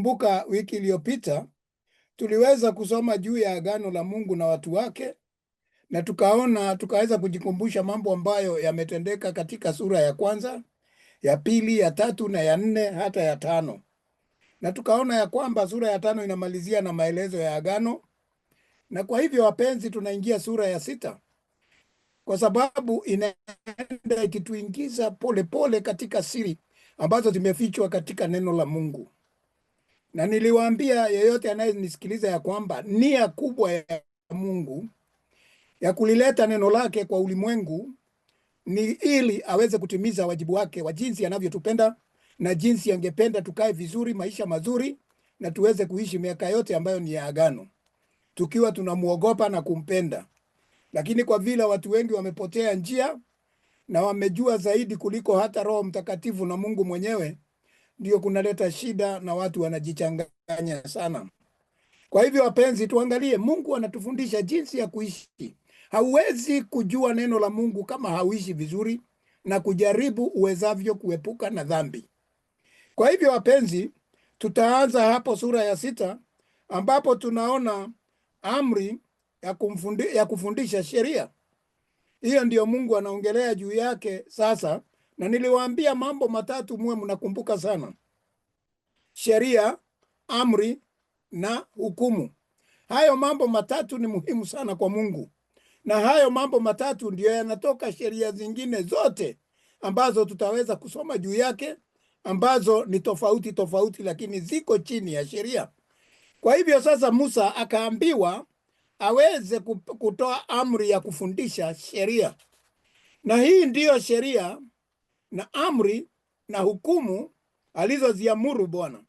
Kumbuka wiki iliyopita tuliweza kusoma juu ya agano la Mungu na watu wake, na tukaweza kujikumbusha mambo ambayo yametendeka katika sura ya kwanza, ya pili, ya tatu na ya nne hata ya tano. Na tukaona ya kwamba sura ya tano inamalizia na maelezo ya agano, na kwa hivyo wapenzi, tunaingia sura ya sita kwa sababu inaenda ikituingiza polepole katika siri ambazo zimefichwa katika neno la Mungu. Na niliwaambia yeyote anayenisikiliza ya kwamba nia kubwa ya Mungu ya kulileta neno lake kwa ulimwengu ni ili aweze kutimiza wajibu wake wa jinsi anavyotupenda na jinsi angependa tukae vizuri, maisha mazuri, na tuweze kuishi miaka yote ambayo ni ya agano, tukiwa tunamuogopa na kumpenda. Lakini kwa vile watu wengi wamepotea njia na wamejua zaidi kuliko hata Roho Mtakatifu na Mungu mwenyewe, ndio kunaleta shida na watu wanajichanganya sana. Kwa hivyo wapenzi, tuangalie Mungu anatufundisha jinsi ya kuishi. Hauwezi kujua neno la Mungu kama hauishi vizuri na kujaribu uwezavyo kuepuka na dhambi. Kwa hivyo wapenzi, tutaanza hapo sura ya sita ambapo tunaona amri ya kufundisha sheria. Hiyo ndio Mungu anaongelea juu yake sasa, na niliwaambia mambo matatu muwe mnakumbuka sana: sheria, amri na hukumu. Hayo mambo matatu ni muhimu sana kwa Mungu, na hayo mambo matatu ndio yanatoka sheria zingine zote ambazo tutaweza kusoma juu yake, ambazo ni tofauti lakini ziko chini ya sheria. Kwa hivyo sasa Musa akaambiwa aweze kutoa amri ya kufundisha sheria, na hii ndiyo sheria na amri na hukumu alizoziamuru Bwana.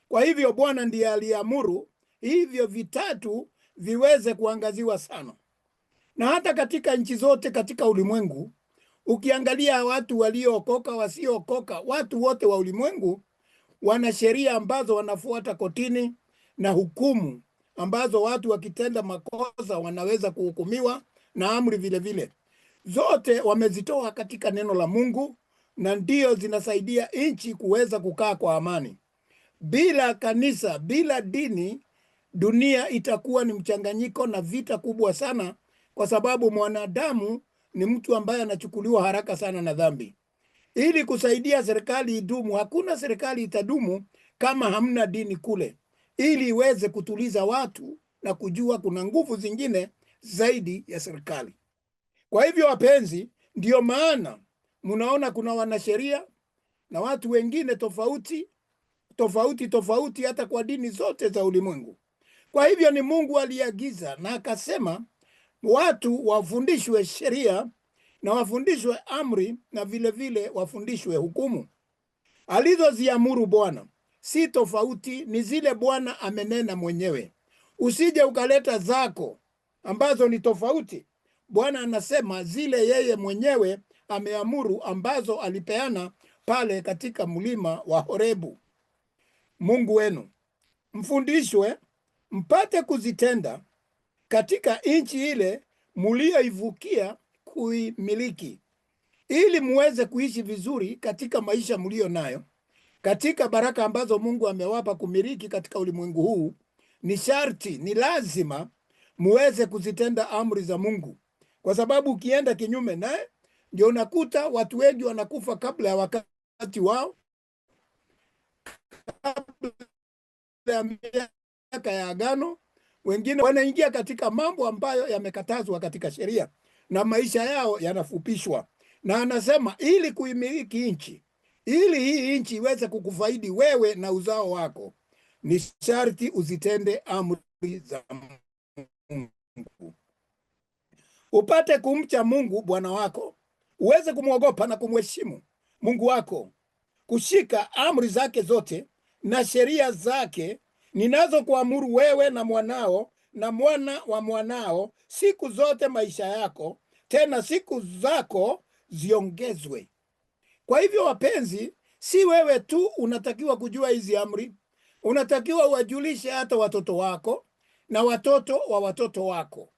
Kwa hivyo Bwana ndiye aliamuru hivyo vitatu viweze kuangaziwa sana. Na hata katika nchi zote katika ulimwengu, ukiangalia watu waliookoka, wasiookoka, watu wote wa ulimwengu wana sheria ambazo wanafuata kotini na hukumu ambazo watu wakitenda makosa wanaweza kuhukumiwa, na amri vile vile. Zote wamezitoa katika neno la Mungu, na ndio zinasaidia nchi kuweza kukaa kwa amani. Bila kanisa, bila dini, dunia itakuwa ni mchanganyiko na vita kubwa sana, kwa sababu mwanadamu ni mtu ambaye anachukuliwa haraka sana na dhambi. Ili kusaidia serikali idumu, hakuna serikali itadumu kama hamna dini kule, ili iweze kutuliza watu na kujua kuna nguvu zingine zaidi ya serikali. Kwa hivyo wapenzi, ndio maana mnaona kuna wanasheria na watu wengine tofauti hata kwa dini zote za ulimwengu. Kwa hivyo ni Mungu aliagiza na akasema watu wafundishwe sheria na wafundishwe amri na vile vile wafundishwe hukumu alizoziamuru Bwana. Si tofauti, ni zile Bwana amenena mwenyewe. Usije ukaleta zako ambazo ni tofauti. Bwana anasema zile yeye mwenyewe ameamuru, ambazo alipeana pale katika mlima wa Horebu. Mungu wenu mfundishwe mpate kuzitenda katika nchi ile mlioivukia kuimiliki, ili muweze kuishi vizuri katika maisha mlio nayo, katika baraka ambazo Mungu amewapa kumiliki katika ulimwengu huu. Ni sharti, ni lazima muweze kuzitenda amri za Mungu, kwa sababu ukienda kinyume naye ndio unakuta watu wengi wanakufa kabla ya wakati wao, kabla ya miaka ya agano. Wengine wanaingia katika mambo ambayo yamekatazwa katika sheria na maisha yao yanafupishwa. Na anasema ili kuimiliki nchi, ili hii nchi iweze kukufaidi wewe na uzao wako, ni sharti uzitende amri za Mungu, upate kumcha Mungu Bwana wako, uweze kumwogopa na kumheshimu Mungu wako, kushika amri zake zote na sheria zake ninazokuamuru wewe na mwanao na mwana wa mwanao siku zote maisha yako, tena siku zako ziongezwe. Kwa hivyo wapenzi, si wewe tu unatakiwa kujua hizi amri, unatakiwa uwajulishe hata watoto wako na watoto wa watoto wako.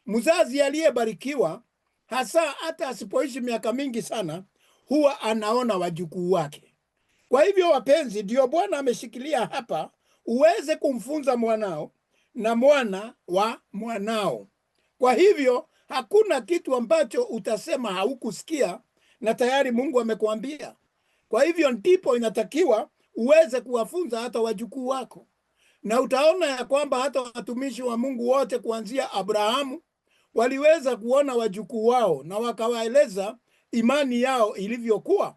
Mzazi aliyebarikiwa, hasa hata asipoishi miaka mingi sana, huwa anaona wajukuu wake. Kwa hivyo wapenzi, ndio Bwana ameshikilia hapa uweze kumfunza mwanao na mwana wa mwanao. Kwa hivyo hakuna kitu ambacho utasema haukusikia na tayari Mungu amekuambia. Kwa hivyo ndipo inatakiwa uweze kuwafunza hata wajukuu wako, na utaona ya kwamba hata watumishi wa Mungu wote kuanzia Abrahamu waliweza kuona wajukuu wao na wakawaeleza imani yao ilivyokuwa.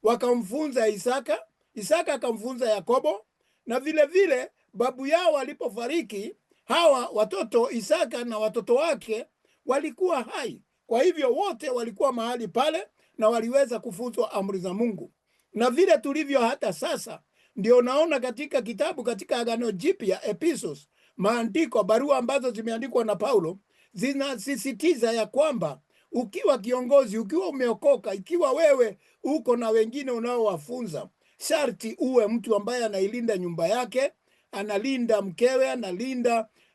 Wakamfunza Isaka, Isaka akamfunza Yakobo, na vile vile babu yao walipofariki, hawa watoto Isaka na watoto wake walikuwa hai. Kwa hivyo wote walikuwa mahali pale na waliweza kufunzwa amri za Mungu. Na vile tulivyo hata sasa, ndio naona katika kitabu, katika Agano Jipya, epistles, maandiko, barua ambazo zimeandikwa na Paulo, zinasisitiza ya kwamba ukiwa kiongozi, ukiwa umeokoka, ikiwa wewe uko na wengine unaowafunza, sharti uwe mtu ambaye anailinda nyumba yake, analinda mkewe,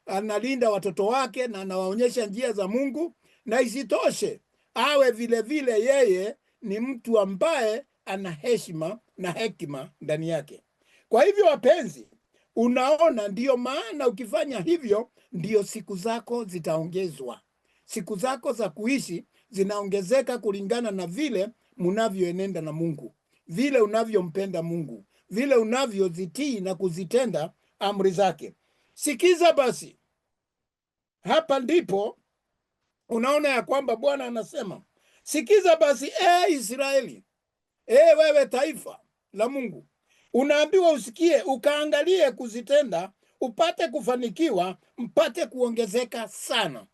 analinda watoto wake, na anawaonyesha njia za Mungu. Na isitoshe awe vile vile yeye ni mtu ambaye ana heshima na hekima ndani yake. Kwa hivyo wapenzi, unaona, ndiyo maana ukifanya hivyo, ndiyo siku zako zitaongezwa. Siku zako za kuishi zinaongezeka kulingana na vile mnavyoenenda na Mungu, vile unavyompenda Mungu, vile unavyozitii na kuzitenda amri zake. Sikiza basi, hapa ndipo unaona ya kwamba Bwana anasema, sikiza basi Israeli, wewe taifa la Mungu, unaambiwa usikie, ukaangalie kuzitenda, upate kufanikiwa, mpate kuongezeka sana.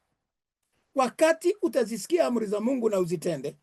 Wakati utazisikia amri za Mungu na uzitende,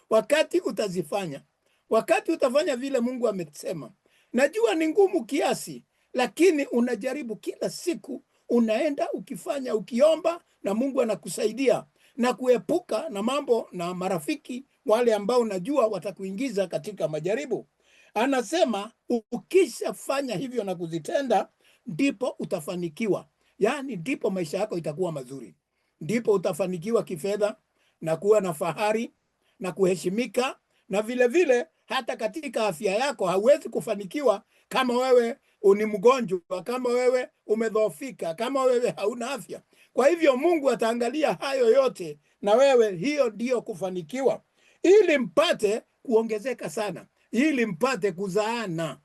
wakati utazifanya, wakati utafanya vile Mungu amesema, najua ni ngumu kiasi, lakini unajaribu kila siku, unaenda ukifanya, ukiomba, na Mungu anakusaidia na kuepuka na mambo na marafiki wale ambao unajua watakuingiza katika majaribu. Anasema ukishafanya hivyo na kuzitenda, ndipo utafanikiwa. Yaani ndipo maisha yako itakuwa mazuri, ndipo utafanikiwa kifedha na kuwa na fahari na kuheshimika, na vile vile hata katika afya yako. Hauwezi kufanikiwa kama wewe ni mgonjwa, kama wewe umedhoofika, kama wewe hauna afya. Kwa hivyo Mungu ataangalia hayo yote, na wewe, hiyo ndiyo kufanikiwa, ili mpate kuongezeka sana, ili mpate kuzaana,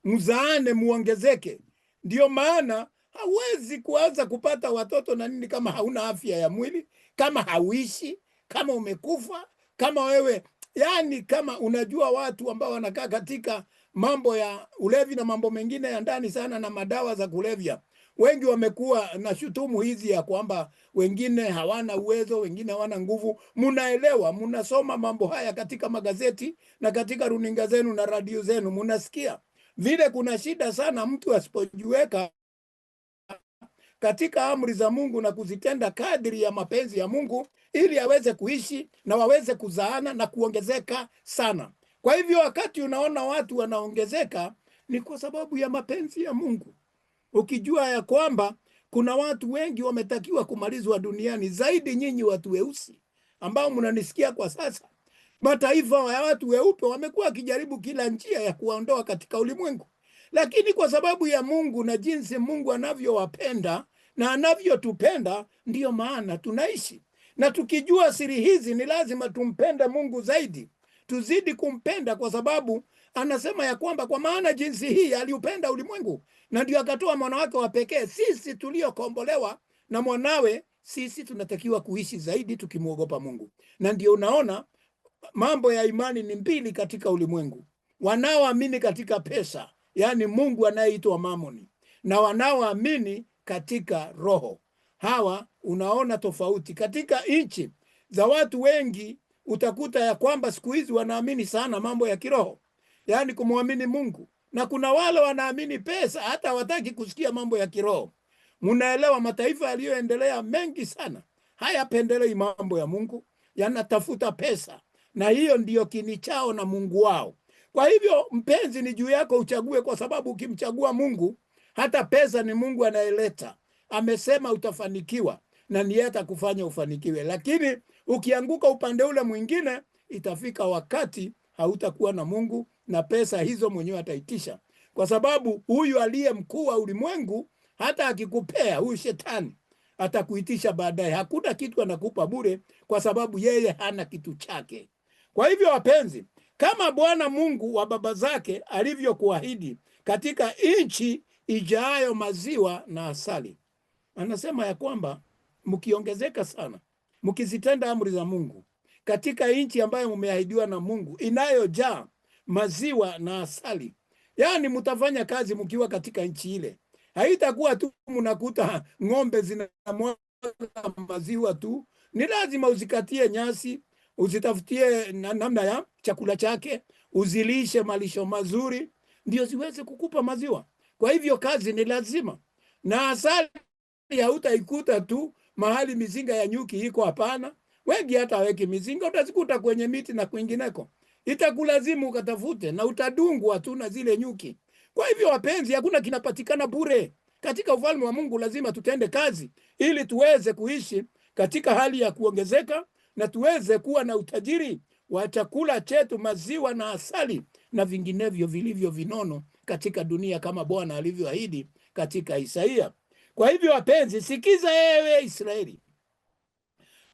mzaane, muongezeke. Ndio maana hauwezi kuanza kupata watoto na nini kama hauna afya ya mwili, kama hauishi, kama umekufa, kama wewe, yani kama unajua watu ambao wanakaa katika mambo ya ulevi na mambo mengine ya ndani sana na madawa za kulevya. Wengi wamekuwa na shutumu hizi ya kwamba wengine hawana uwezo, wengine hawana nguvu. Munaelewa, munasoma mambo haya katika magazeti na katika runinga zenu na radio zenu, munasikia vile kuna shida sana mtu asipojiweka katika amri za Mungu na kuzitenda kadri ya mapenzi ya Mungu, ili aweze kuishi na waweze kuzaana na kuongezeka sana. Kwa hivyo wakati unaona watu wanaongezeka, ni kwa sababu ya mapenzi ya Mungu. Ukijua ya kwamba kuna watu wengi wametakiwa kumalizwa duniani, zaidi nyinyi watu weusi ambao mnanisikia kwa sasa. Mataifa ya watu weupe wamekuwa wakijaribu kila njia ya kuwaondoa katika ulimwengu, lakini kwa sababu ya Mungu na jinsi Mungu anavyowapenda na anavyotupenda, ndiyo maana tunaishi. Na tukijua siri hizi, ni lazima tumpende Mungu zaidi, tuzidi kumpenda, kwa sababu anasema ya kwamba kwa maana jinsi hii aliupenda ulimwengu, na ndio akatoa mwana wake wa pekee. Sisi tuliokombolewa na mwanawe, sisi tunatakiwa kuishi zaidi tukimwogopa Mungu. Na ndio unaona mambo ya imani ni mbili katika ulimwengu: wanaoamini katika pesa, yani Mungu anayeitwa Mamoni, na wanaoamini katika roho. Hawa unaona tofauti katika nchi za watu wengi. Utakuta ya kwamba siku hizi wanaamini sana mambo ya kiroho, yani kumwamini Mungu, na kuna wale wanaamini pesa, hata hawataki kusikia mambo ya kiroho. Munaelewa, mataifa yaliyoendelea mengi sana hayapendelei mambo ya Mungu, yanatafuta pesa, na hiyo ndiyo kini chao na Mungu wao. Kwa hivyo mpenzi, ni juu yako uchague, kwa sababu ukimchagua Mungu, hata pesa ni Mungu anayeleta. Amesema utafanikiwa na ni yeye atakufanya ufanikiwe. Lakini ukianguka upande ule mwingine, itafika wakati hautakuwa na Mungu na pesa hizo mwenyewe ataitisha. kwa sababu huyu aliye mkuu wa ulimwengu hata akikupea huyu shetani atakuitisha baadaye. Hakuna kitu anakupa bure, kwa sababu yeye hana kitu chake. Kwa hivyo wapenzi, kama Bwana Mungu wa baba zake alivyokuahidi katika nchi ijayo maziwa na asali, anasema ya kwamba mkiongezeka sana, mkizitenda amri za Mungu katika nchi ambayo mmeahidiwa na Mungu inayojaa maziwa na asali, yaani mtafanya kazi mkiwa katika nchi ile. Haitakuwa tu mnakuta ng'ombe zinamwaga maziwa tu. Ni lazima uzikatie nyasi, uzitafutie namna ya chakula chake, uzilishe malisho mazuri, ndio ziweze kukupa maziwa. Kwa hivyo kazi ni lazima. Na asali hautaikuta tu mahali mizinga ya nyuki iko, hapana. Wengi hata weki mizinga, utazikuta kwenye miti na kwingineko. Itakulazimu ukatafute na utadungwa tu na zile nyuki. Kwa hivyo wapenzi, hakuna kinapatikana bure. Katika ufalme wa Mungu lazima tutende kazi ili tuweze kuishi katika hali ya kuongezeka na tuweze kuwa na utajiri wa chakula chetu, maziwa na asali na vinginevyo vilivyo vinono katika dunia, kama Bwana alivyoahidi katika Isaia. Kwa hivyo wapenzi, sikiza ewe Israeli,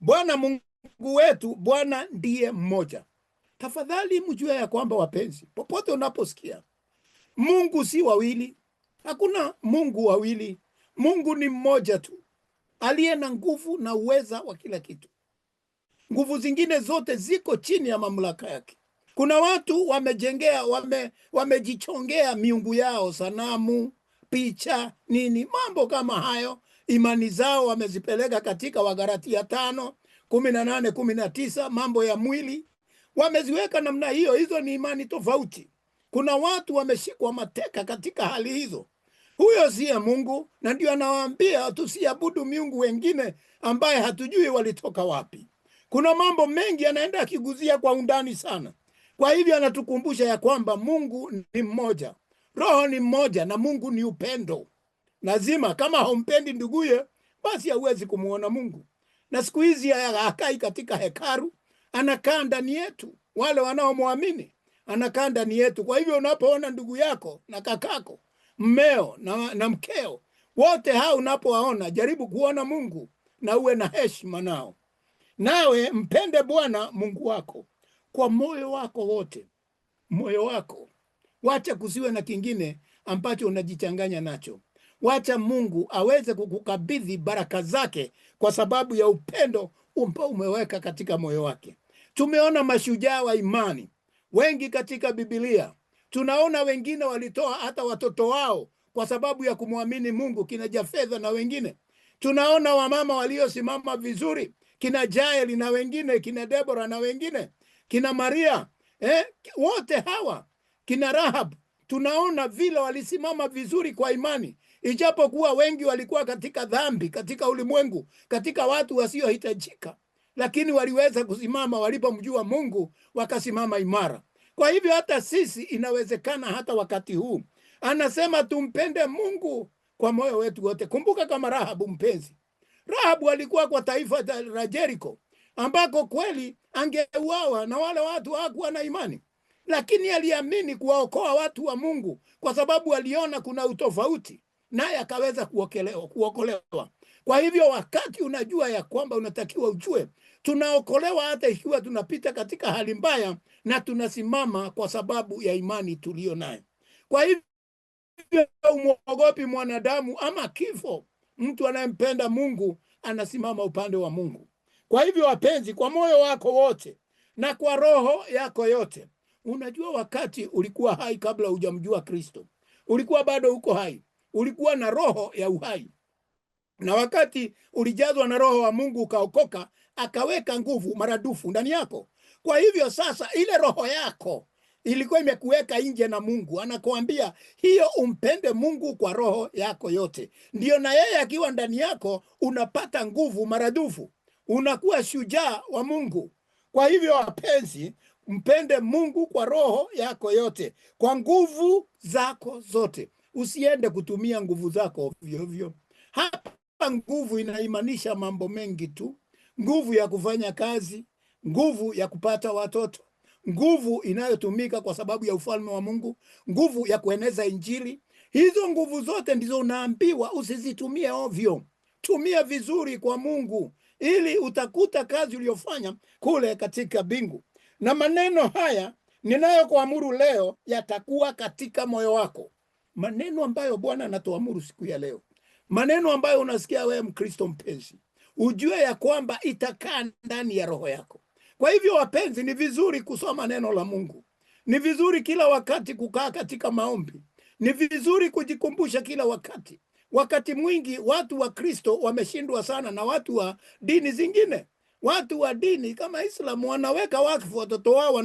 Bwana Mungu wetu, Bwana ndiye mmoja. Tafadhali mjue ya kwamba wapenzi, popote unaposikia Mungu si wawili, hakuna Mungu wawili. Mungu ni mmoja tu, aliye na nguvu na uweza wa kila kitu. Nguvu zingine zote ziko chini ya mamlaka yake. Kuna watu wamejichongea miungu yao, sanamu, picha, nini, mambo kama hayo. Imani zao wamezipeleka katika Wagalatia 5:18-19, mambo ya mwili wameziweka namna hiyo. Hizo ni imani tofauti. Kuna watu wameshikwa mateka katika hali hizo. Huyo siye Mungu, na ndio anawaambia tusiabudu miungu wengine ambaye hatujui walitoka wapi. Kuna mambo mengi anaenda akiguzia kwa undani sana. Kwa hivyo anatukumbusha ya kwamba Mungu ni mmoja, Roho ni mmoja, na Mungu ni upendo. Lazima, kama haumpendi nduguye, basi hauwezi kumuona Mungu. Na siku hizi hakai katika hekalu, anakaa ndani yetu. Wale wanaomwamini anakaa ndani yetu. Kwa hivyo unapoona ndugu yako na kakako, mmeo na mkeo, wote hao unapowaona, jaribu kuona Mungu na uwe na heshima nao. Nawe mpende Bwana Mungu wako kwa moyo wako wote, moyo wako. Wacha kusiwe na kingine ambacho unajichanganya nacho. Wacha Mungu aweze kukukabidhi baraka zake kwa sababu ya upendo ambao umeweka katika moyo wake. Tumeona mashujaa wa imani wengi katika Biblia. Tunaona wengine walitoa hata watoto wao kwa sababu ya kumwamini Mungu, kina Jafetha na wengine. Tunaona wamama waliosimama vizuri, kina Jaeli na wengine, kina Debora na wengine, kina Maria, wote hawa, kina Rahab. Tunaona vile walisimama vizuri kwa imani, ijapokuwa wengi walikuwa katika dhambi, katika ulimwengu, katika watu wasiohitajika, lakini waliweza kusimama walipomjua Mungu, wakasimama imara. Kwa hivyo hata sisi inawezekana hata wakati huu. Anasema tumpende Mungu kwa moyo wetu wote. Kumbuka kama Rahabu, mpenzi. Rahabu alikuwa kwa taifa la Jericho ambako kweli angeuawa na wale watu hawakuwa na imani, lakini aliamini kuwaokoa watu wa Mungu kwa sababu aliona kuna utofauti, naye akaweza kuokolewa. Kwa hivyo wakati unajua ya kwamba unatakiwa ujue tunaokolewa hata ikiwa tunapita katika hali mbaya, na tunasimama kwa sababu ya imani tulio nayo. Kwa hivyo umuogopi mwanadamu ama kifo. Mtu anayempenda Mungu anasimama upande wa Mungu. Kwa hivyo wapenzi, kwa moyo wako wote na kwa roho yako yote. Unajua wakati ulikuwa hai kabla hujamjua Kristo, ulikuwa bado uko hai, ulikuwa na roho ya uhai. Na wakati ulijazwa na roho wa Mungu ukaokoka, akaweka nguvu maradufu ndani yako. Kwa hivyo sasa ile roho yako ilikuwa imekuweka nje na Mungu. Anakuambia hiyo umpende Mungu kwa roho yako yote. Ndio na yeye akiwa ndani yako unapata nguvu maradufu. Unakuwa shujaa wa Mungu. Kwa hivyo wapenzi, mpende Mungu kwa roho yako yote, kwa nguvu zako zote. Usiende kutumia nguvu zako ovyo ovyo. Hapa nguvu inaimanisha mambo mengi tu. Nguvu ya kufanya kazi, nguvu ya kupata watoto, nguvu inayotumika kwa sababu ya ufalme wa Mungu, nguvu ya kueneza Injili. Hizo nguvu zote ndizo unaambiwa usizitumie ovyo. Tumia vizuri kwa Mungu, ili utakuta kazi uliyofanya kule katika mbingu. Na maneno haya ninayokuamuru leo yatakuwa katika moyo wako. Maneno ambayo Bwana anatuamuru siku ya leo, maneno ambayo unasikia wewe Mkristo mpenzi, ujue ya kwamba itakaa ndani ya roho yako. Kwa hivyo wapenzi, ni vizuri kusoma neno la Mungu, ni vizuri kila wakati kukaa katika maombi, ni vizuri kujikumbusha kila wakati. Wakati mwingi watu wa Kristo wameshindwa sana na watu wa dini zingine. Watu wa dini kama Islamu wanaweka wakfu watoto wao,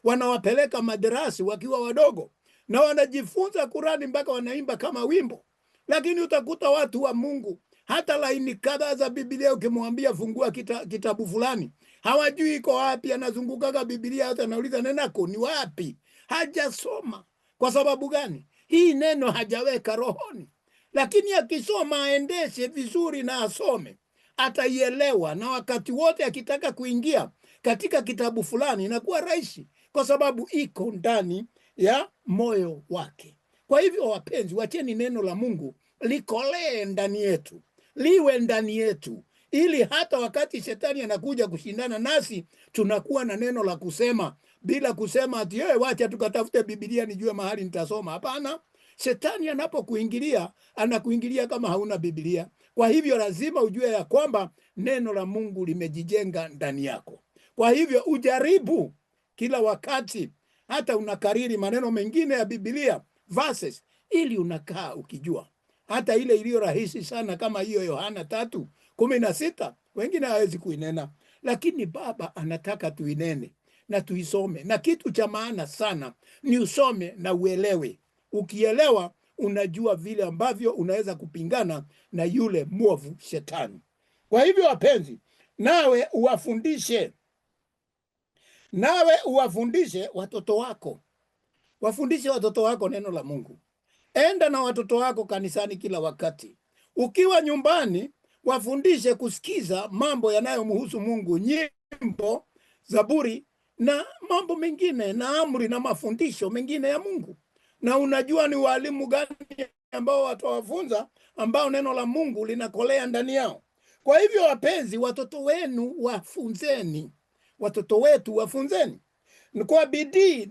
wanawapeleka madrasa wakiwa wadogo, na wanajifunza Kurani mpaka wanaimba kama wimbo. Lakini utakuta watu wa Mungu hata laini kadhaa za Biblia ukimwambia fungua kitabu fulani, hawajui iko wapi. Anazungukaga Biblia, hata anauliza nenako ni wapi. Hajasoma. Kwa sababu gani? Hii neno hajaweka rohoni. Lakini akisoma, aendeshe vizuri na asome, ataielewa. Na wakati wote akitaka kuingia katika kitabu fulani inakuwa rahisi, kwa sababu iko ndani ya moyo wake. Kwa hivyo wapenzi, wacheni neno la Mungu likolee ndani yetu, liwe ndani yetu, ili hata wakati shetani anakuja kushindana nasi, tunakuwa na neno la kusema, bila kusema ati wacha tukatafute Biblia nijue mahali nitasoma. Hapana. Shetani anapokuingilia, anakuingilia kama hauna Biblia. Kwa hivyo lazima ujue ya kwamba neno la Mungu limejijenga ndani yako. Kwa hivyo ujaribu kila wakati, hata unakariri maneno mengine ya Biblia, verses, ili unakaa ukijua. Hata ile iliyo rahisi sana kama hiyo Yohana 3:16, wengine hawezi kuinena, lakini Baba anataka tuinene na tuisome. Na kitu cha maana sana ni usome na uelewe. Ukielewa, unajua vile ambavyo unaweza kupingana na yule mwovu shetani. Kwa hivyo wapenzi, nawe uwafundishe watoto wako. Wafundishe watoto wako neno la Mungu. Enda na watoto wako kanisani kila wakati. Ukiwa nyumbani, wafundishe kusikiza mambo yanayomhusu Mungu, nyimbo, zaburi na mambo mengine, na amri na mafundisho mengine ya Mungu. Na unajua ni walimu gani ambao watawafunza, ambao neno la Mungu linakolea ndani yao. Kwa hivyo wapenzi, watoto wenu wafunzeni. Watoto wetu wafunzeni kwa bidii,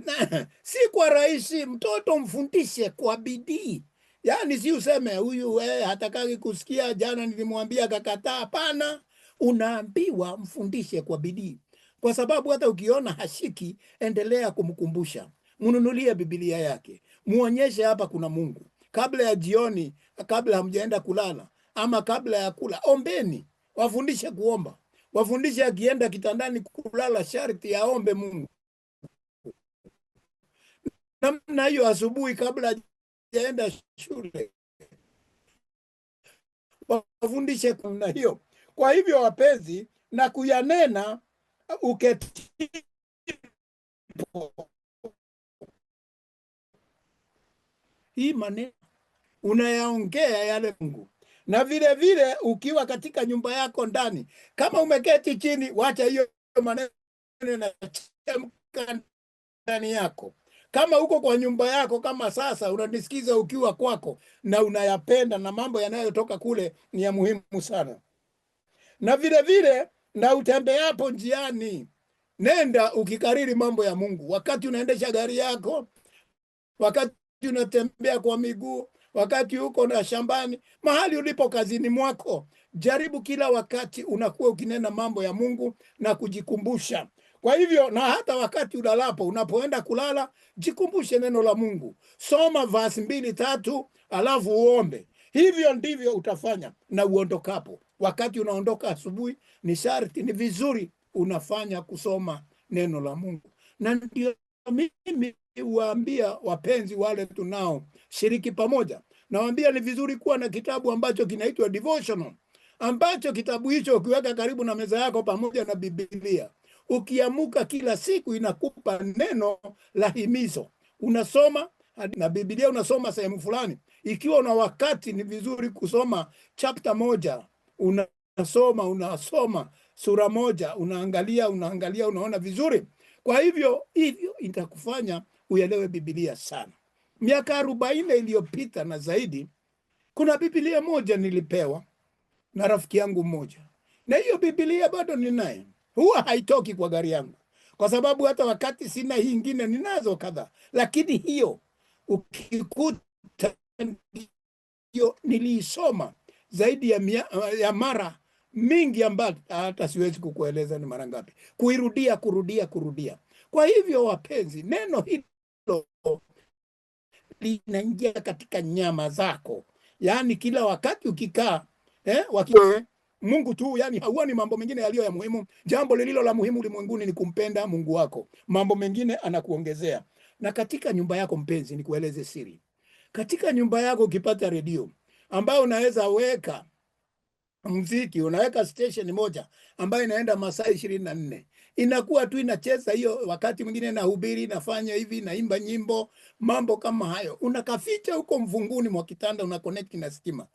si kwa rahisi. Mtoto mfundishe kwa bidii. Yaani si useme huyu hatakaki kusikia, jana nilimwambia kakataa. Hapana, unaambiwa mfundishe kwa bidii, kwa sababu hata ukiona hashiki, endelea kumkumbusha. Mnunulie Biblia yake, muonyeshe hapa kuna Mungu. Kabla ya jioni, kabla hamjaenda kulala, ama kabla ya kula, ombeni. Wafundishe kuomba. Wafundishe akienda kitandani kulala sharti aombe Mungu. Namna hiyo asubuhi kabla hajaenda shule, wafundishe namna hiyo. Kwa hivyo wapenzi, na kuyanena uketipo, hii maneno unayaongea yale Mungu. Na vile vile ukiwa katika nyumba yako ndani, kama umeketi chini, wacha hiyo maneno yanachemka ndani yako. Kama uko kwa nyumba yako, kama sasa unanisikiza ukiwa kwako na unayapenda, na mambo yanayotoka kule ni ya muhimu sana. Na vile vile, na utembeapo njiani, nenda ukikariri mambo ya Mungu. Wakati unaendesha gari yako, wakati unatembea kwa miguu, wakati uko na shambani, mahali ulipo kazini mwako, jaribu kila wakati unakuwa ukinena mambo ya Mungu na kujikumbusha. Kwa hivyo, na hata wakati ulalapo, unapoenda kulala, jikumbushe neno la Mungu. Soma verse 2-3, alafu uombe. Hivyo ndivyo utafanya na uondokapo. Wakati unaondoka asubuhi, ni sharti, ni vizuri unafanya kusoma neno la Mungu. Na ndio mimi huwaambia wapenzi wale tunao shiriki pamoja, nawaambia ni vizuri kuwa na kitabu ambacho kinaitwa devotional, ambacho kitabu hicho ukiweka karibu na meza yako pamoja na Biblia, ukiamuka kila siku inakupa neno la himizo. Unasoma na Biblia, unasoma sehemu fulani. Ikiwa una wakati, ni vizuri kusoma chapter moja. Unasoma sura moja, unaangalia, unaona vizuri. Kwa hivyo itakufanya uelewe Biblia sana. Miaka 40 iliyopita na zaidi, kuna Biblia moja nilipewa na rafiki yangu mmoja, na hiyo Biblia bado ninaye. Huwa haitoki kwa gari yangu, kwa sababu hata wakati sina hii ingine ninazo kadhaa, lakini hiyo ukikuta hiyo niliisoma zaidi ya mara mingi, ambayo hata siwezi kukueleza ni mara ngapi, kurudia. Kwa hivyo wapenzi, neno hilo linaingia katika nyama zako, yaani kila wakati ukikaa Mungu tu, yani hauoni mambo mengine yaliyo ya muhimu. Jambo lililo la muhimu ulimwenguni ni kumpenda Mungu wako, mambo mengine anakuongezea. Na katika nyumba yako mpenzi, nikueleze siri, katika nyumba yako ukipata redio ambayo unaweza weka muziki, unaweka station moja ambayo inaenda masaa 24, inakuwa tu inacheza hiyo, wakati mwingine nahubiri, nafanya hivi, naimba nyimbo, mambo kama hayo, unakaficha huko mvunguni mwa kitanda, una connect na stima.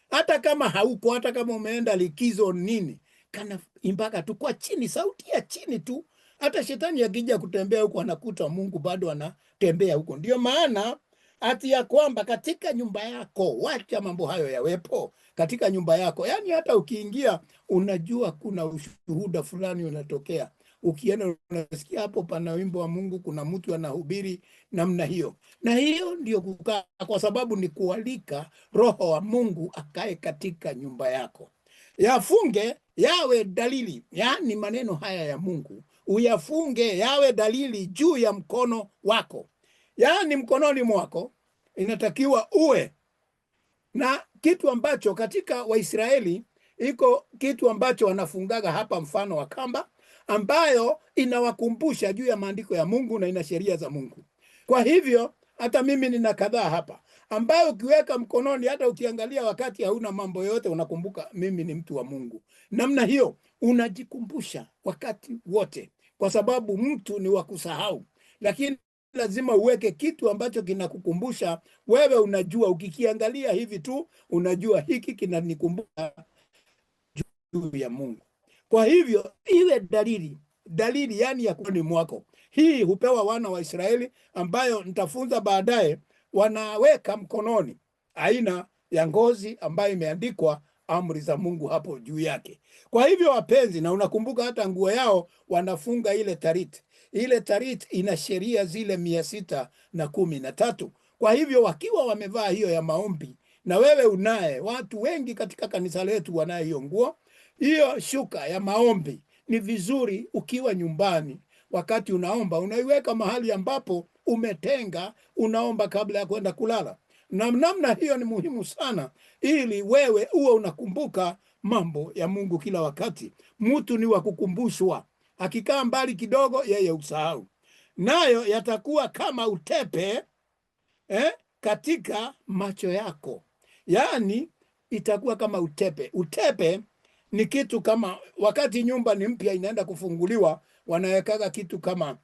Hata kama hauko, hata kama umeenda likizo nini, kana imbaka tu kwa chini, sauti ya chini tu. Hata shetani akija kutembea huko, anakuta Mungu bado anatembea huko. Ndio maana ati ya kwamba katika nyumba yako, wacha mambo hayo yawepo katika nyumba yako. Yaani hata ukiingia unajua kuna ushuhuda fulani unatokea. Ukienda unasikia hapo pana wimbo wa Mungu, kuna mtu anahubiri namna hiyo. Na hiyo ndio kukaa, kwa sababu ni kualika Roho wa Mungu akae katika nyumba yako. Yafunge yawe dalili, yaani maneno haya ya Mungu uyafunge yawe dalili juu ya mkono wako. Yaani mkononi mwako inatakiwa uwe na kitu ambacho katika Waisraeli iko kitu ambacho wanafungaga hapa, mfano wa kamba ambayo inawakumbusha juu ya maandiko ya Mungu na ina sheria za Mungu. Kwa hivyo hata mimi nina kadhaa hapa ambayo ukiweka mkononi, hata ukiangalia wakati hauna mambo yote, unakumbuka mimi ni mtu wa Mungu. Namna hiyo unajikumbusha wakati wote, kwa sababu mtu ni wa kusahau, lakini lazima uweke kitu ambacho kinakukumbusha wewe. Unajua, ukikiangalia hivi tu unajua hiki kinanikumbusha juu ya Mungu. Kwa hivyo iwe dalili yani ya kwani mwako. Hii hupewa wana wa Israeli, ambayo nitafunza baadaye. Wanaweka mkononi aina ya ngozi ambayo imeandikwa amri za Mungu hapo juu yake. Kwa hivyo wapenzi, na unakumbuka hata nguo yao wanafunga ile tarit. Ile tarit ina sheria zile 613. Kwa hivyo wakiwa wamevaa hiyo ya maombi, na wewe unaye, watu wengi katika kanisa letu wanayo hiyo nguo, hiyo shuka ya maombi, ni vizuri ukiwa nyumbani wakati unaomba unaiweka mahali ambapo umetenga, unaomba kabla ya kwenda kulala. Na namna hiyo ni muhimu sana, ili wewe uwe unakumbuka mambo ya Mungu kila wakati. Mtu ni wa kukumbushwa, akikaa mbali kidogo yeye usahau. Nayo yatakuwa kama utepe katika macho yako, yaani itakuwa kama utepe. Utepe ni kitu kama, wakati nyumba ni mpya inaenda kufunguliwa, wanawekaga kitu kama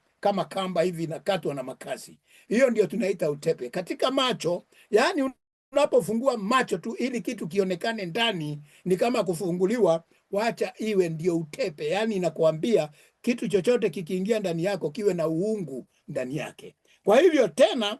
kamba hivi, inakatwa na makasi. Hiyo ndio tunaita utepe katika macho. Yaani unapofungua macho tu ili kitu kionekane ndani, ni kama kufunguliwa. Wacha iwe ndio utepe, yaani inakuambia kitu chochote kikiingia ndani yako kiwe na uungu ndani yake. Kwa hivyo tena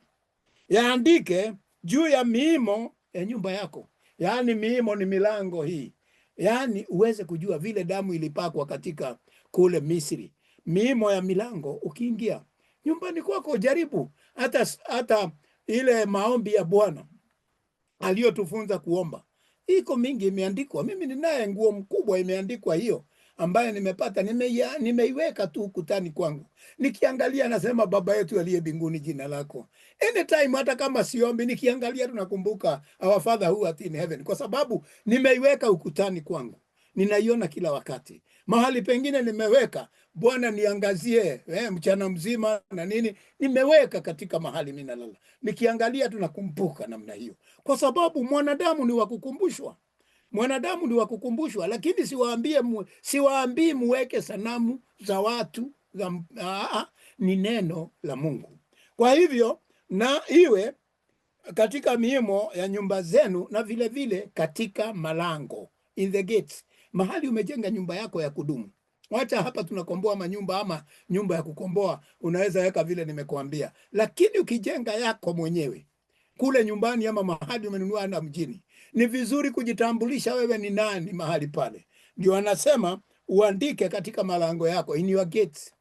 yaandike juu ya miimo ya nyumba yako. Yaani miimo ni milango hii, yaani uweze kujua vile damu ilipakwa katika kule Misri. Miimo ya milango, ukiingia nyumbani kwako, jaribu hata ile maombi ya Bwana aliyotufunza kuomba, iko mingi imeandikwa. Mimi ninaye nguo mkubwa imeandikwa hiyo, ambayo nimepata, nimeiweka tu ukutani kwangu. Nikiangalia nasema, Baba yetu aliye mbinguni, jina lako. Anytime, hata kama siombi, nikiangalia tunakumbuka our Father who art in heaven, kwa sababu nimeiweka ukutani kwangu, ninaiona kila wakati. Mahali pengine nimeweka, Bwana niangazie mchana mzima na nini, nimeweka katika mahali mimi nalala. Nikiangalia tunakumbuka namna hiyo, kwa sababu mwanadamu ni wa kukumbushwa. Mwanadamu ni wa kukumbushwa, lakini siwaambii muweke sanamu za watu ni neno la Mungu. Kwa hivyo na iwe katika miimo ya nyumba zenu, na vile vile katika malango, in the gates, mahali umejenga nyumba yako ya kudumu. Wacha hapa tunakomboa manyumba ama nyumba ya kukomboa, unaweza weka vile nimekuambia, lakini ukijenga yako mwenyewe kule nyumbani ama mahali umenunua na mjini, ni vizuri kujitambulisha wewe ni nani mahali pale. Ndio anasema uandike katika malango yako, in your gates.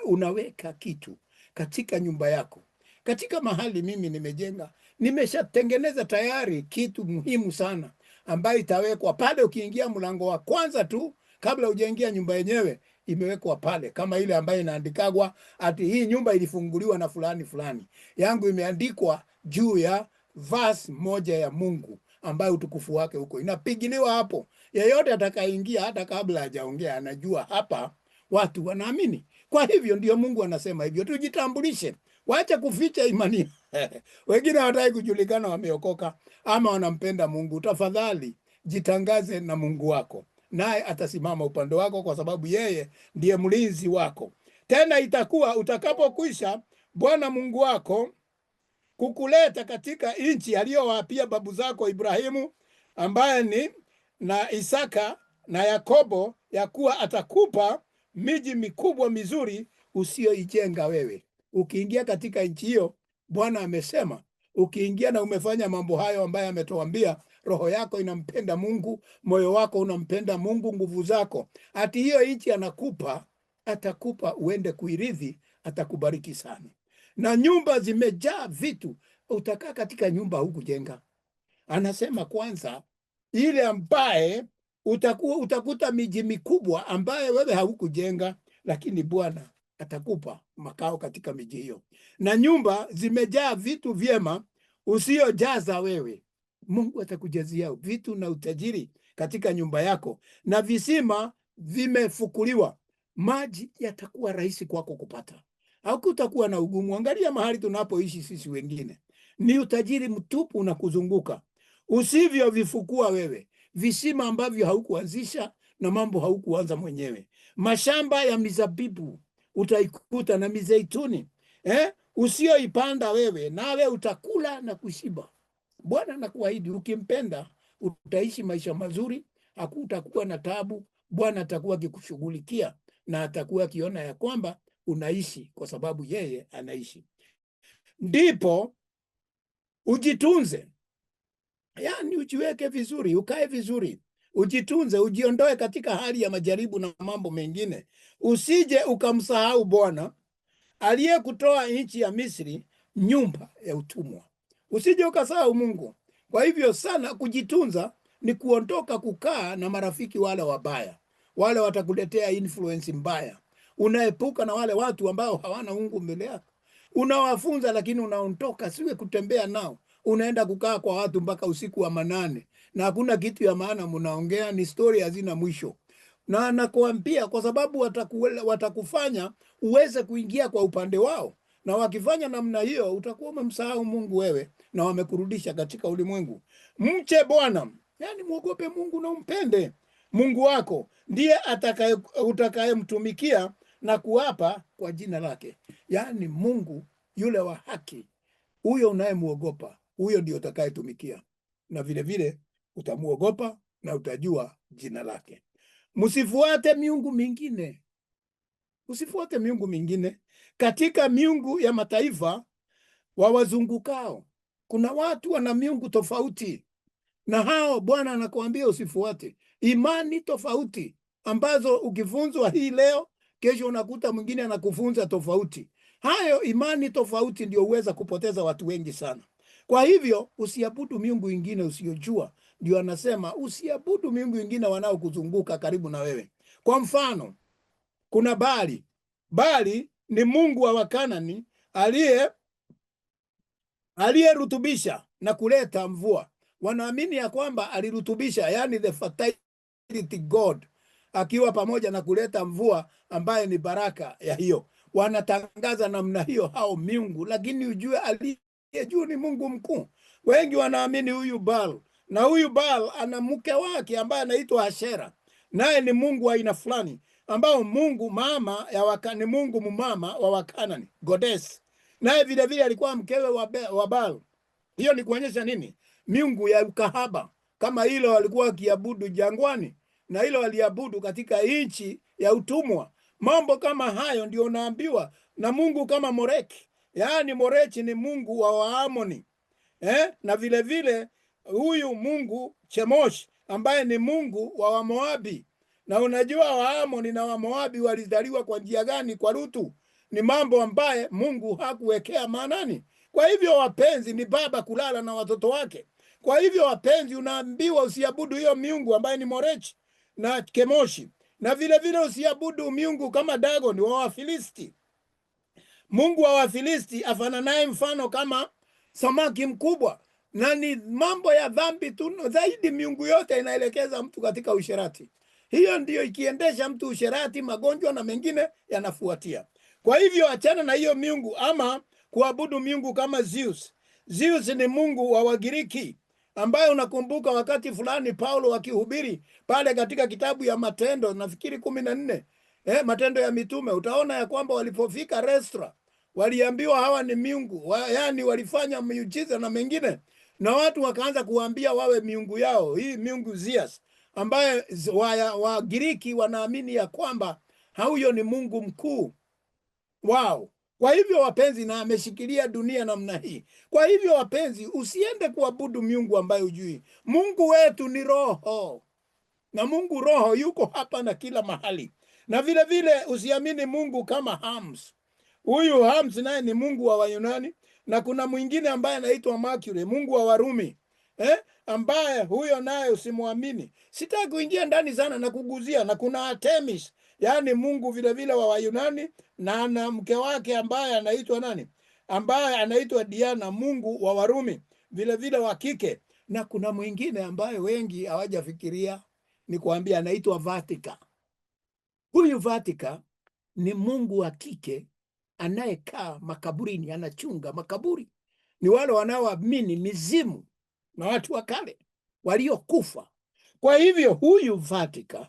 Unaweka kitu katika nyumba yako, katika mahali mimi nimejenga, nimeshatengeneza tayari kitu muhimu sana ambayo itawekwa pale. Ukiingia mlango wa kwanza tu kabla hujaingia nyumba yenyewe, imewekwa pale, kama ile ambayo inaandikagwa ati hii nyumba ilifunguliwa na fulani fulani. Yangu imeandikwa juu ya verse moja ya Mungu ambayo utukufu wake huko inapigiliwa hapo. Yeyote atakaingia hata kabla hajaongea anajua hapa watu wanaamini. Kwa hivyo ndio Mungu anasema hivyo, tujitambulishe, wacha kuficha imani. Wengine hawataki kujulikana wameokoka ama wanampenda Mungu. Tafadhali jitangaze na Mungu wako, naye atasimama upande wako, kwa sababu yeye ndiye mlinzi wako. Tena itakuwa utakapokwisha Bwana Mungu wako kukuleta katika nchi aliyowaapia babu zako Ibrahimu, ambaye ni na Isaka na Yakobo, ya kuwa atakupa miji mikubwa mizuri usiyoijenga wewe. Ukiingia katika nchi hiyo, Bwana amesema, ukiingia na umefanya mambo hayo ambayo ametuambia, roho yako inampenda Mungu, moyo wako unampenda Mungu, nguvu zako, ati hiyo nchi anakupa, atakupa uende kuirithi, atakubariki sana. Na nyumba zimejaa vitu, utakaa katika nyumba hukujenga. Anasema kwanza ile ambaye utakuta miji mikubwa ambaye wewe haukujenga, lakini Bwana atakupa makao katika miji hiyo. Na nyumba zimejaa vitu vyema usiojaza wewe, Mungu atakujazia vitu na utajiri katika nyumba yako. Na visima vimefukuliwa, maji yatakuwa rahisi kwako kupata, hakutakuwa na ugumu. Angalia mahali tunapoishi sisi wengine, ni utajiri mtupu unakuzunguka, usivyovifukua wewe, visima ambavyo haukuanzisha na mambo haukuanza mwenyewe. Mashamba ya mizabibu utaikuta na mizeituni usioipanda wewe, nawe utakula na kushiba. Bwana anakuahidi, ukimpenda utaishi maisha mazuri, hakutakuwa na taabu. Bwana atakuwa akikushughulikia na atakuwa akiona ya kwamba unaishi kwa sababu yeye anaishi. Ndipo ujitunze, yaani ujiweke vizuri, ukae vizuri, ujitunze, ujiondoe katika hali ya majaribu na mambo mengine, usije ukamsahau Bwana aliyekutoa nchi ya Misri, nyumba ya utumwa. Usije ukasahau Mungu. Kwa hivyo sana kujitunza ni kuondoka kukaa na marafiki wale wabaya, wale watakuletea influence mbaya. Unaepuka na wale watu ambao hawana Mungu mbele yako, unawafunza lakini unaondoka, siwe kutembea nao. Unaenda kukaa kwa watu mpaka usiku wa manane na hakuna kitu ya maana mnaongea, ni story hazina mwisho. Na nakuambia kwa sababu watakufanya uweze kuingia kwa upande wao, na wakifanya namna hiyo utakuwa umemsahau Mungu wewe na wamekurudisha katika ulimwengu. Mche Bwana, yani muogope Mungu na umpende Mungu wako, ndiye utakayemtumikia na kuapa kwa jina lake. Yani Mungu yule wa haki, huyo unayemuogopa, huyo ndio utakayetumikia, na vile vile utamuogopa na utajua jina lake. Msifuate miungu mingine, usifuate miungu mingine katika miungu ya mataifa wawazungukao. Kuna watu wana miungu tofauti, na hao Bwana anakuambia usifuate. Imani tofauti ambazo ukifunzwa hii leo, kesho unakuta mwingine anakufunza tofauti. Hayo imani tofauti ndio uweza kupoteza watu wengi sana. Kwa hivyo usiabudu miungu ingine usiyojua. Ndio anasema usiabudu miungu ingine wanaokuzunguka karibu na wewe. Kwa mfano, kuna Baali. Baali ni mungu wa Wakanani aliyerutubisha na kuleta mvua. Wanaamini ya kwamba alirutubisha, yani the fertility god, akiwa pamoja na kuleta mvua ambaye ni baraka ya hiyo. Wanatangaza namna hiyo hao miungu, lakini ujue aliye juu ni Mungu mkuu. Wengi wanaamini huyu Baal, na huyu Baal ana mke wake ambaye anaitwa Ashera, naye ni mungu wa aina fulani, ambao mungu mama ya ni mungu mumama wa Wakanani, goddess, naye vile vile alikuwa mkewe wa Baal. Hiyo ni kuonyesha nini? Miungu ya ukahaba kama hilo walikuwa wakiabudu jangwani, na hilo waliabudu katika nchi ya utumwa. Mambo kama hayo ndio unaambiwa na Mungu kama Moreki, yaani Morechi ni mungu wa Waamoni. Na vile vile huyu mungu Chemosh ambaye ni mungu wa Wamoabi. Na unajua Waamoni na Wamoabi walizaliwa kwa njia gani? Kwa Rutu. Ni mambo ambaye Mungu hakuwekea maanani. Kwa hivyo wapenzi, ni baba kulala na watoto wake. Kwa hivyo wapenzi, unaambiwa usiabudu hiyo miungu ambaye ni Morechi na Kemoshi, na vile vile usiabudu miungu kama Dagon wa Wafilisti. Mungu wa Wafilisti afananaye mfano kama samaki mkubwa, na ni mambo ya dhambi tu zaidi. Miungu yote inaelekeza mtu katika usherati. Hiyo ndiyo ikiendesha mtu usherati, magonjwa na mengine yanafuatia. Kwa hivyo achana na hiyo miungu, ama kuabudu miungu kama Zeus. Zeus ni mungu wa Wagiriki ambaye unakumbuka wakati fulani Paulo akihubiri pale katika kitabu ya Matendo, nafikiri 14, Matendo ya Mitume, utaona ya kwamba walipofika Restra waliambiwa hawa ni miungu, yani walifanya miujiza na mengine, na watu wakaanza kuambia wawe miungu yao, hii miungu Zeus, ambaye Wagiriki wanaamini ya kwamba huyo ni mungu mkuu wao. Kwa hivyo wapenzi, na ameshikilia dunia namna hii. Kwa hivyo wapenzi, usiende kuabudu miungu ambayo hujui. Mungu wetu ni roho, na Mungu roho yuko hapa na kila mahali. Na vile vile usiamini mungu kama Hermes. Huyu Hermes naye ni mungu wa Wayunani, na kuna mwingine ambaye anaitwa Mercury, mungu wa Warumi, ambaye huyo naye usimwamini. Sitaki kuingia ndani sana na kuguzia. Na kuna Artemis, yaani mungu vile vile wa Wayunani, na mke wake ambaye anaitwa nani? Ambaye anaitwa Diana, mungu wa Warumi vile vile wa kike. Na kuna mwingine ambaye wengi hawajafikiria, ni kuambia, anaitwa Vatika. Huyu Vatika ni mungu wa kike anayekaa makaburini, anachunga makaburi. Ni wale wanaoamini mizimu na watu wa kale waliokufa. Kwa hivyo huyu Vatika,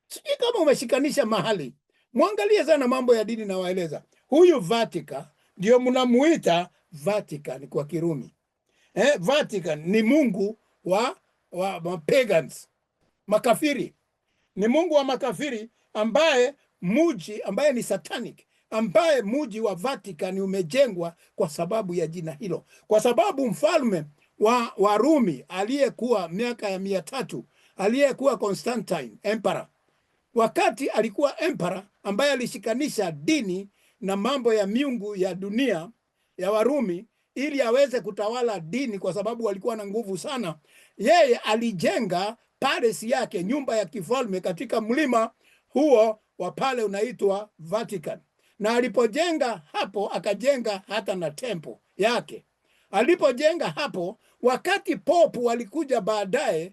sijui kama umeshikanisha mahali, mwangalie sana mambo ya dini na waeleza. Huyu Vatika ndio mnamuita Vatican kwa Kirumi. Vatican ni mungu wa pagans, makafiri. Ni mungu wa makafiri ambaye muji ambaye ni satanic, ambaye muji wa Vatican umejengwa kwa sababu ya jina hilo, kwa sababu mfalme wa Rumi aliyekuwa miaka ya 300, aliyekuwa Constantine emperor, wakati alikuwa emperor ambaye alishikanisha dini na mambo ya miungu ya dunia ya Warumi ili aweze kutawala dini, kwa sababu walikuwa na nguvu sana. Yeye alijenga palace yake, nyumba ya kifalme katika mlima huo wa pale unaitwa Vatican. Na alipojenga hapo, akajenga hata na tempo yake. Alipojenga hapo, wakati popu walikuja baadaye,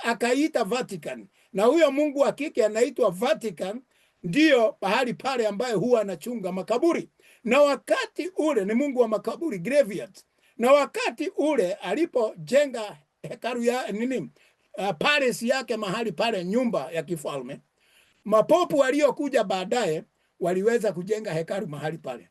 akaita Vatican, na huyo mungu wa kike anaitwa Vatican, ndio pahali pale ambaye huwa anachunga makaburi. Na wakati ule ni mungu wa makaburi, graveyard. Na wakati ule alipojenga hekalu ya palace yake mahali pale, nyumba ya kifalme, mapopu waliokuja baadaye waliweza kujenga hekalu mahali pale,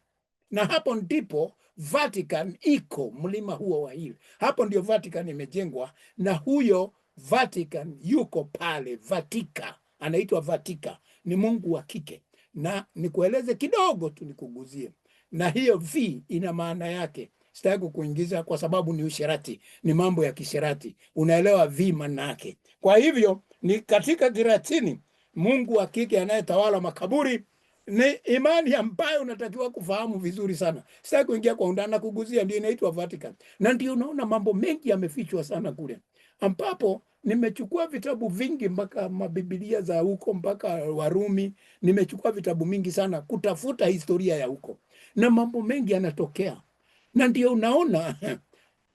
na hapo ndipo Vatican iko, mlima huo wa hili. Hapo ndio Vatican imejengwa, na huyo Vatican yuko pale. Vatika anaitwa Vatika, ni mungu wa kike. Na nikueleze kidogo tu, nikuguzie, na hiyo V ina maana yake. Sitaki kuingiza kwa sababu ni usherati, ni mambo ya kisherati. Unaelewa V maana yake. Kwa hivyo ni katika Kilatini, mungu wa kike anayetawala makaburi. Ni imani ambayo unatakiwa kufahamu vizuri sana. Sitaki kuingia kwa undani na kuguzia, ndio inaitwa Vatican. Na ndio unaona mambo mengi yamefichwa sana kule, ambapo nimechukua vitabu vingi, mpaka mabibilia za huko, mpaka Warumi. Nimechukua vitabu mingi sana kutafuta historia ya huko, na mambo mengi yanatokea. Na ndio unaona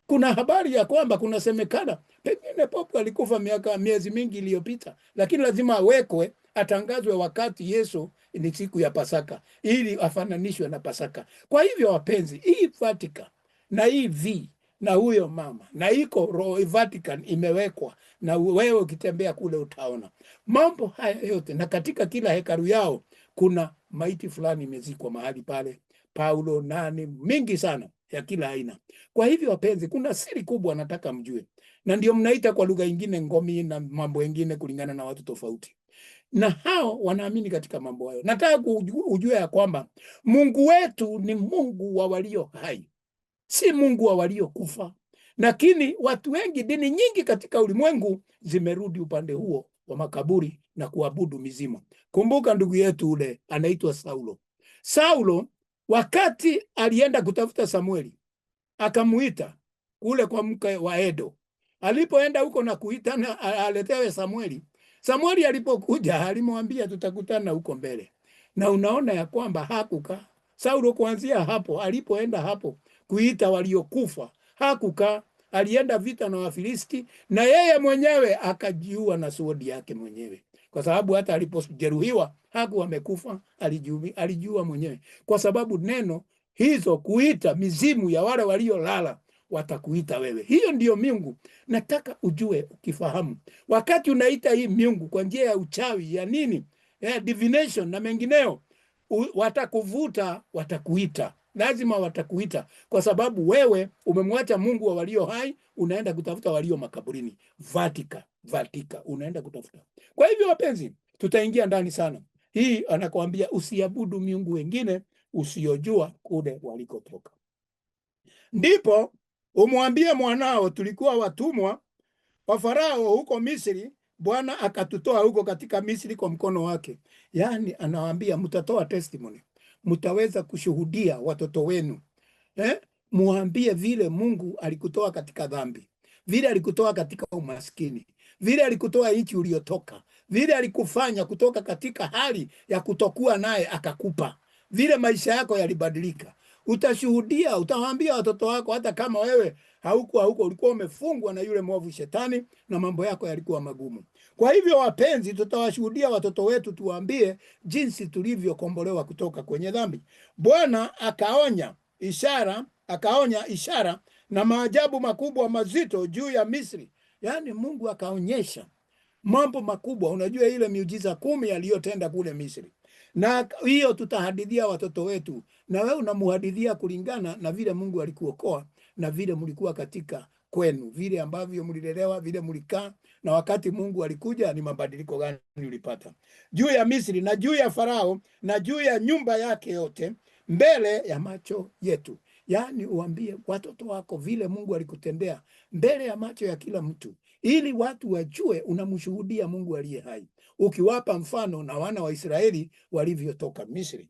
kuna habari ya kwamba kunasemekana pengine popu alikufa miezi mingi iliyopita, lakini lazima awekwe, atangazwe wakati Yesu ni siku ya Pasaka, ili afananishwe na Pasaka. Kwa hivyo wapenzi, hii Vatican na hii V na huyo mama na iko roho Vatican imewekwa, na wewe ukitembea kule utaona mambo haya yote. Na katika kila hekalu yao kuna maiti fulani imezikwa mahali pale, Paulo nani mingi sana ya kila aina. Kwa hivyo wapenzi, kuna siri kubwa nataka mjue, na ndio mnaita kwa lugha nyingine ngomi na mambo mengine kulingana na watu tofauti. Na hao wanaamini katika mambo hayo. Nataka ujue ya kwamba Mungu wetu ni Mungu wa walio hai, si Mungu wa waliokufa. Lakini watu wengi, dini nyingi katika ulimwengu zimerudi upande huo wa makaburi na kuabudu mizimu. Kumbuka ndugu yetu ule anaitwa Saulo. Saulo wakati alienda kutafuta Samueli, akamuita kule kwa mke wa Edo. Alipoenda huko na kuita na aletewe Samueli, Samueli alipokuja alimwambia tutakutana huko mbele. Na unaona ya kwamba hakukaa Saulo kuanzia hapo. Alipoenda hapo kuita waliokufa, hakukaa. Alienda vita na Wafilisti, na yeye mwenyewe akajiua na sword yake mwenyewe, kwa sababu hata alipojeruhiwa hakuwa amekufa, alijiua mwenyewe, kwa sababu neno hizo kuita mizimu ya wale waliolala watakuita wewe. Hiyo ndiyo miungu. Nataka ujue, ukifahamu wakati unaita hii miungu kwa njia ya uchawi ya nini, divination na mengineo, watakuvuta, watakuita, lazima watakuita, kwa sababu wewe umemwacha Mungu wa walio hai, unaenda kutafuta walio makaburini. Vatika, unaenda kutafuta. Kwa hivyo wapenzi, tutaingia ndani sana. Hii anakuambia usiabudu miungu wengine usiyojua kule walikotoka. Ndipo umwambie mwanao, tulikuwa watumwa wa Farao huko Misri, Bwana akatutoa huko katika Misri kwa mkono wake. Yaani anawaambia mtatoa testimony, mtaweza kushuhudia watoto wenu. Muambie vile Mungu alikutoa katika dhambi, vile alikutoa katika umaskini, vile alikutoa nchi uliotoka, vile alikufanya kutoka katika hali ya kutokuwa naye akakupa, vile maisha yako yalibadilika. Utashuhudia, utawaambia watoto wako, hata kama wewe hauko ulikuwa umefungwa na yule mwovu shetani na mambo yako yalikuwa magumu. Kwa hivyo wapenzi, tutawashuhudia watoto wetu, tuwaambie jinsi tulivyokombolewa kutoka kwenye dhambi. Bwana akaonya ishara na maajabu makubwa mazito juu ya Misri. Yaani Mungu akaonyesha mambo makubwa. Unajua ile miujiza 10 aliyotenda kule Misri. Na hiyo tutahadithia watoto wetu, na wewe unamuhadithia kulingana na vile Mungu alikuokoa na vile mlikuwa katika kwenu, vile ambavyo mlilelewa, vile mlikaa, na wakati Mungu alikuja ni mabadiliko gani ulipata juu ya Misri na juu ya Farao na juu ya nyumba yake yote mbele ya macho yetu. Yaani uambie watoto wako vile Mungu alikutendea mbele ya macho ya kila mtu, ili watu wajue unamshuhudia Mungu aliye hai, ukiwapa mfano na wana wa Israeli walivyotoka Misri.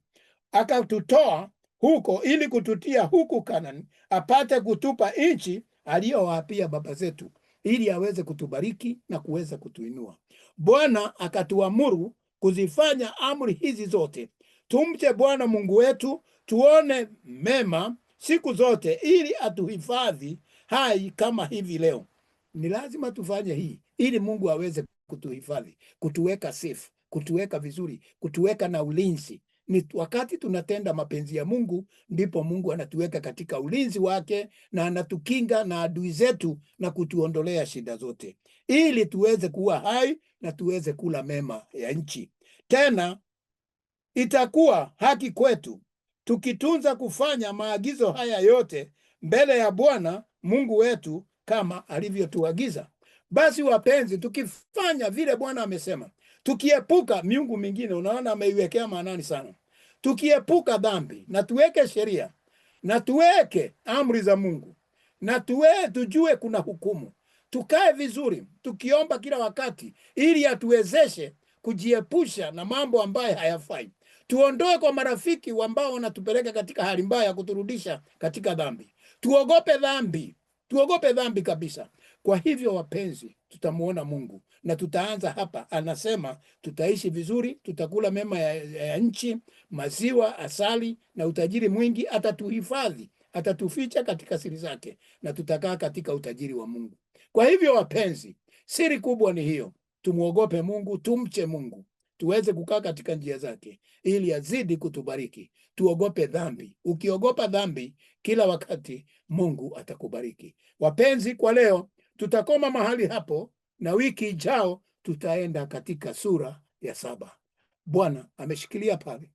Akatutoa huko ili kututia huku Kanani, apate kutupa nchi aliyowaapia baba zetu, ili aweze kutubariki na kuweza kutuinua. Bwana akatuamuru kuzifanya amri hizi zote, tumche Bwana Mungu wetu, tuone mema siku zote, ili atuhifadhi hai kama hivi leo. Ni lazima tufanye hii ili Mungu aweze kutuhifadhi, kutuweka safe, kutuweka vizuri, kutuweka na ulinzi. Ni wakati tunatenda mapenzi ya Mungu ndipo Mungu anatuweka katika ulinzi wake na anatukinga na adui zetu na kutuondolea shida zote, ili tuweze kuwa hai na tuweze kula mema ya nchi. Tena itakuwa haki kwetu tukitunza kufanya maagizo haya yote mbele ya Bwana Mungu wetu kama alivyotuagiza. Basi wapenzi, tukifanya vile Bwana amesema, tukiepuka miungu mingine, unaona ameiwekea maanani sana, tukiepuka dhambi na tuweke sheria na tuweke amri za Mungu na tujue kuna hukumu, tukae vizuri tukiomba kila wakati ili atuwezeshe kujiepusha na mambo ambayo hayafai, tuondoe kwa marafiki ambao wanatupeleka katika hali mbaya, kuturudisha katika dhambi. Tuogope dhambi kabisa. Kwa hivyo wapenzi, tutamuona Mungu na tutaanza hapa. Anasema tutaishi vizuri, tutakula mema ya nchi, maziwa, asali na utajiri mwingi. Atatuhifadhi, atatuficha katika siri zake, na tutakaa katika utajiri wa Mungu. Kwa hivyo wapenzi, siri kubwa ni hiyo, tumuogope Mungu, tumche Mungu, tuweze kukaa katika njia zake ili azidi kutubariki. Tuogope dhambi. Ukiogopa dhambi kila wakati, Mungu atakubariki. Wapenzi, kwa leo tutakoma mahali hapo, na wiki ijao tutaenda katika sura ya 7. Bwana ameshikilia pale.